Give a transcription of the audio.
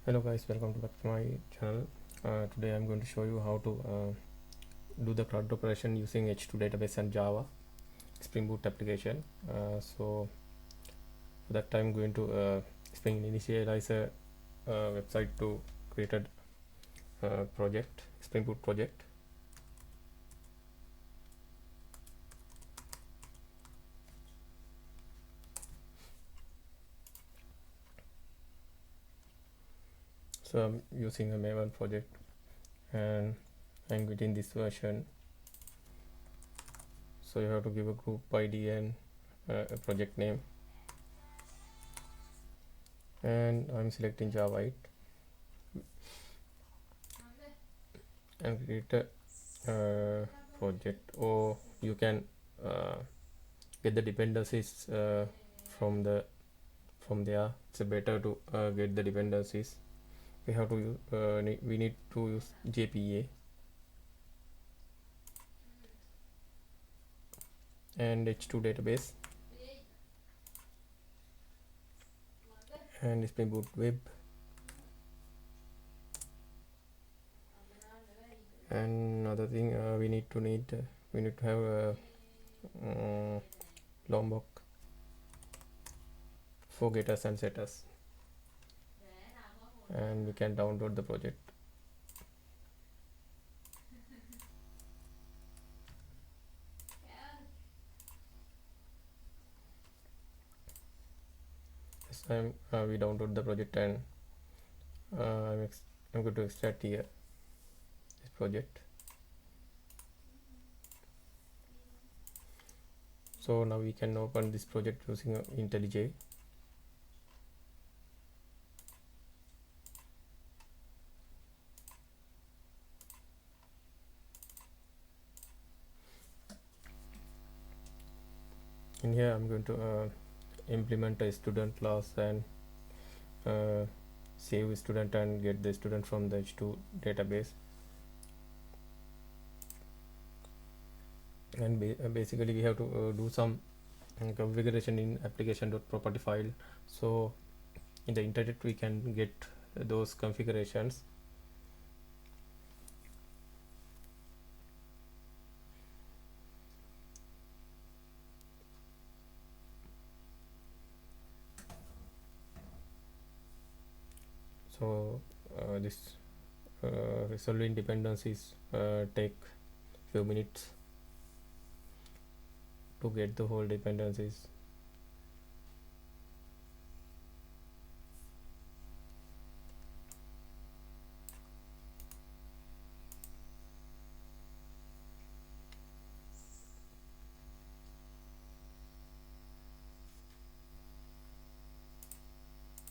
Hello guys, welcome back to my channel. Today I'm going to show you how to do the CRUD operation using H2 database and Java Spring Boot application. So for that I'm going to initialize a website to create a project, Spring Boot project. So I'm using a Maven project and I'm getting this version. So you have to give a group ID and a project name, and I'm selecting Java 8 and create a project, or you can get the dependencies from there. It's better to get the dependencies. We have to we need to use JPA and H2 database and Spring Boot web, and another thing we need to have a Lombok for getters and setters, and we can download the project. This time we download the project, and I'm going to extract here this project. So now we can open this project using IntelliJ. In here I'm going to implement a student class and save student and get the student from the H2 database, and basically we have to do some configuration in application.property file. So in the internet we can get those configurations. So this resolving dependencies take few minutes to get the whole dependencies.